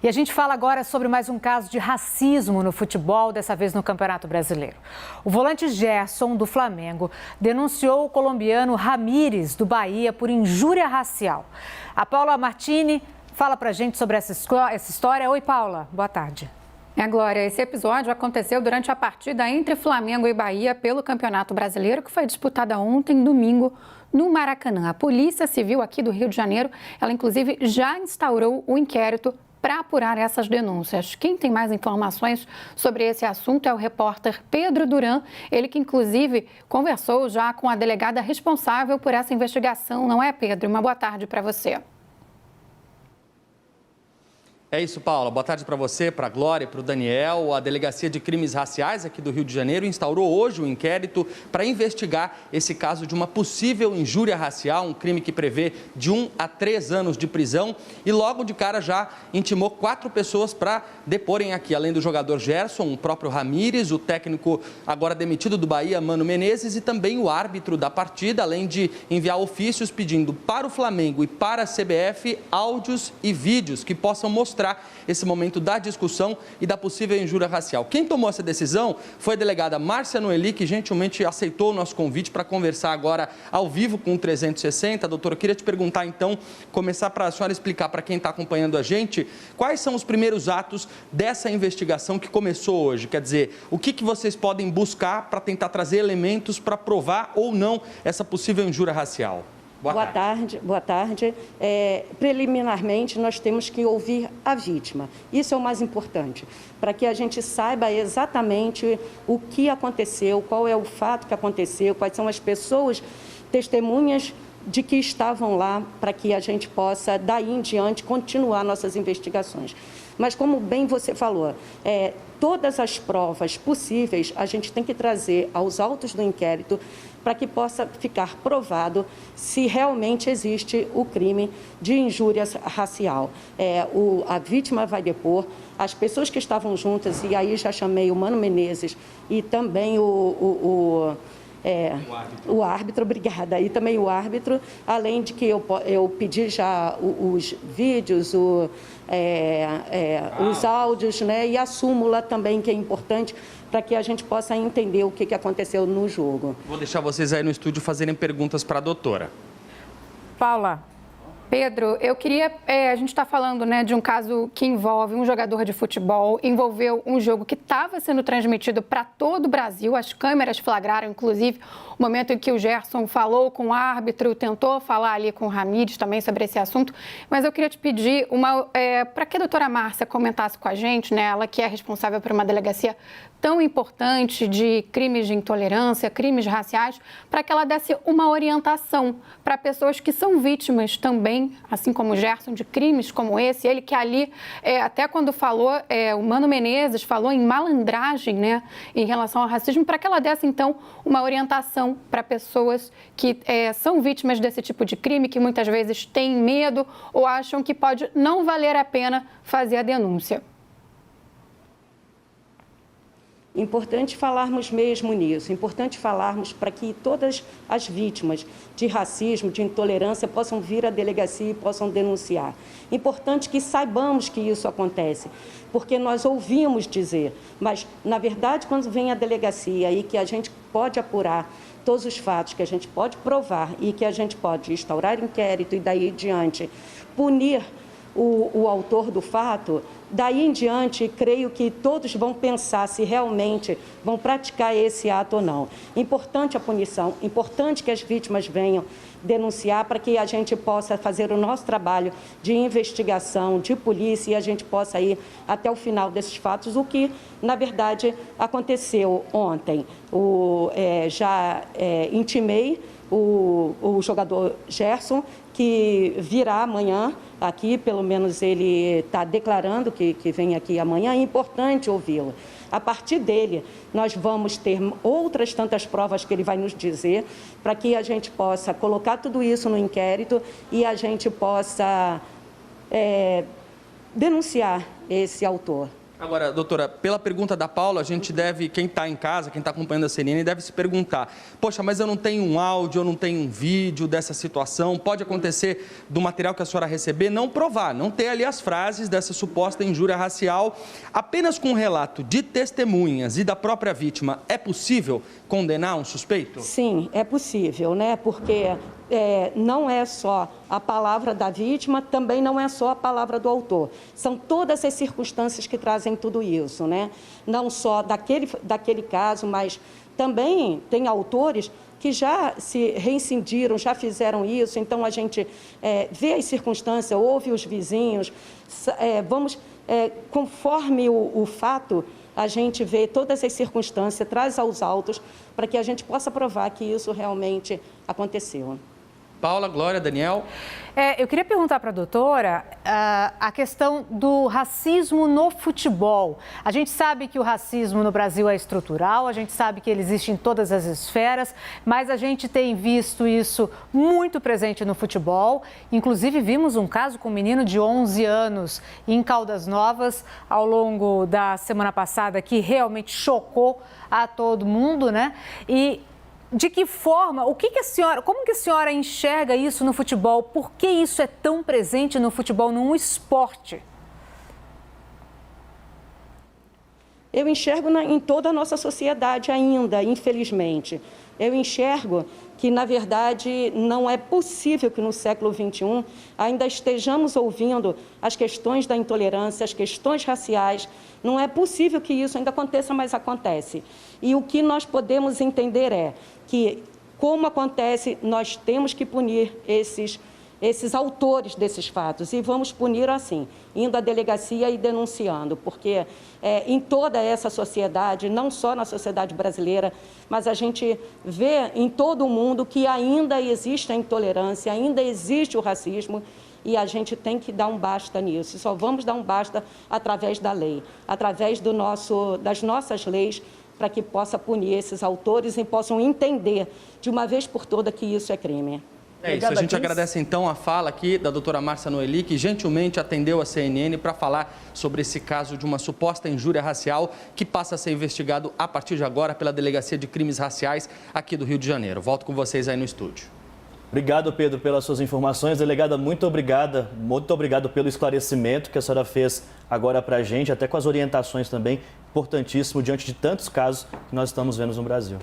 E a gente fala agora sobre mais um caso de racismo no futebol, dessa vez no Campeonato Brasileiro. O volante Gerson, do Flamengo, denunciou o colombiano Ramírez, do Bahia, por injúria racial. A Paula Martini fala pra gente sobre essa história. Oi, Paula. Boa tarde. Glória, esse episódio aconteceu durante a partida entre Flamengo e Bahia pelo Campeonato Brasileiro, que foi disputada ontem, domingo, no Maracanã. A Polícia Civil aqui do Rio de Janeiro, ela inclusive já instaurou o inquérito para apurar essas denúncias. Quem tem mais informações sobre esse assunto é o repórter Pedro Duran, ele que inclusive conversou já com a delegada responsável por essa investigação, não é, Pedro? Uma boa tarde para você. É isso, Paula. Boa tarde para você, para a Glória e para o Daniel. A Delegacia de Crimes Raciais aqui do Rio de Janeiro instaurou hoje um inquérito para investigar esse caso de uma possível injúria racial, um crime que prevê de 1 a 3 anos de prisão. E logo de cara já intimou 4 pessoas para deporem aqui, além do jogador Gerson, o próprio Ramírez, o técnico agora demitido do Bahia, Mano Menezes, e também o árbitro da partida, além de enviar ofícios pedindo para o Flamengo e para a CBF áudios e vídeos que possam mostrar esse momento da discussão e da possível injúria racial. Quem tomou essa decisão foi a delegada Márcia Noeli, que gentilmente aceitou o nosso convite para conversar agora ao vivo com o 360. Doutora, eu queria te perguntar então, começar para a senhora explicar para quem está acompanhando a gente, quais são os primeiros atos dessa investigação que começou hoje? Quer dizer, o que vocês podem buscar para tentar trazer elementos para provar ou não essa possível injúria racial? Boa tarde. Preliminarmente, nós temos que ouvir a vítima. Isso é o mais importante, para que a gente saiba exatamente o que aconteceu, qual é o fato que aconteceu, quais são as pessoas testemunhas de que estavam lá, para que a gente possa, daí em diante, continuar nossas investigações. Mas, como bem você falou, todas as provas possíveis a gente tem que trazer aos autos do inquérito para que possa ficar provado se realmente existe o crime de injúria racial. A vítima vai depor, as pessoas que estavam juntas, e aí já chamei o Mano Menezes e também o árbitro, obrigada, e também o árbitro, além de que eu pedi já os vídeos, os áudios, né, e a súmula também, que é importante, para que a gente possa entender o que aconteceu no jogo. Vou deixar vocês aí no estúdio fazerem perguntas para a doutora. Paula. Pedro, eu queria... a gente está falando, né, de um caso que envolve um jogador de futebol, envolveu um jogo que estava sendo transmitido para todo o Brasil. As câmeras flagraram, inclusive, o momento em que o Gerson falou com o árbitro, tentou falar ali com o Ramírez também sobre esse assunto. Mas eu queria te pedir para que a doutora Márcia comentasse com a gente, né, ela que é responsável por uma delegacia tão importante de crimes de intolerância, crimes raciais, para que ela desse uma orientação para pessoas que são vítimas também, assim como o Gerson, de crimes como esse. Ele que ali, até quando falou, o Mano Menezes falou em malandragem, né, em relação ao racismo, para que ela desse, então, uma orientação para pessoas que são vítimas desse tipo de crime, que muitas vezes têm medo ou acham que pode não valer a pena fazer a denúncia. Importante falarmos mesmo nisso, importante falarmos para que todas as vítimas de racismo, de intolerância, possam vir à delegacia e possam denunciar. Importante que saibamos que isso acontece, porque nós ouvimos dizer, mas, na verdade, quando vem à delegacia e que a gente pode apurar todos os fatos, que a gente pode provar e que a gente pode instaurar inquérito e daí em diante punir o autor do fato, daí em diante, creio que todos vão pensar se realmente vão praticar esse ato ou não. Importante a punição, importante que as vítimas venham denunciar para que a gente possa fazer o nosso trabalho de investigação, de polícia, e a gente possa ir até o final desses fatos, o que, na verdade, aconteceu ontem. Intimei o jogador Gerson, que virá amanhã aqui, pelo menos ele está declarando que vem aqui amanhã, é importante ouvi-lo. A partir dele, nós vamos ter outras tantas provas que ele vai nos dizer, para que a gente possa colocar tudo isso no inquérito e a gente possa denunciar esse autor. Agora, doutora, pela pergunta da Paula, a gente deve, quem está em casa, quem está acompanhando a CNN, deve se perguntar, poxa, mas eu não tenho um áudio, eu não tenho um vídeo dessa situação, pode acontecer do material que a senhora receber não provar, não ter ali as frases dessa suposta injúria racial, apenas com um relato de testemunhas e da própria vítima, é possível condenar um suspeito? Sim, é possível, né? Porque não é só a palavra da vítima, também não é só a palavra do autor. São todas as circunstâncias que trazem tudo isso, né? Não só daquele caso, mas também tem autores que já se reincindiram, já fizeram isso, então a gente vê as circunstâncias, ouve os vizinhos, conforme o fato, a gente vê todas as circunstâncias, traz aos autos, para que a gente possa provar que isso realmente aconteceu. Paula, Glória, Daniel. Eu queria perguntar para a doutora a questão do racismo no futebol. A gente sabe que o racismo no Brasil é estrutural, a gente sabe que ele existe em todas as esferas, mas a gente tem visto isso muito presente no futebol. Inclusive, vimos um caso com um menino de 11 anos em Caldas Novas ao longo da semana passada que realmente chocou a todo mundo, né? E de que forma, como que a senhora enxerga isso no futebol? Por que isso é tão presente no futebol, num esporte? Eu enxergo em toda a nossa sociedade ainda, infelizmente. Eu enxergo que, na verdade, não é possível que no século XXI ainda estejamos ouvindo as questões da intolerância, as questões raciais. Não é possível que isso ainda aconteça, mas acontece. E o que nós podemos entender é que, como acontece, nós temos que punir esses autores desses fatos, e vamos punir assim, indo à delegacia e denunciando, porque em toda essa sociedade, não só na sociedade brasileira, mas a gente vê em todo o mundo que ainda existe a intolerância, ainda existe o racismo, e a gente tem que dar um basta nisso. Só vamos dar um basta através da lei, através das nossas leis, para que possa punir esses autores e possam entender de uma vez por todas que isso é crime. É isso, a gente agradece então a fala aqui da doutora Márcia Noeli, que gentilmente atendeu a CNN para falar sobre esse caso de uma suposta injúria racial que passa a ser investigado a partir de agora pela Delegacia de Crimes Raciais aqui do Rio de Janeiro. Volto com vocês aí no estúdio. Obrigado, Pedro, pelas suas informações. Delegada, muito obrigado pelo esclarecimento que a senhora fez agora para a gente, até com as orientações também, importantíssimo diante de tantos casos que nós estamos vendo no Brasil.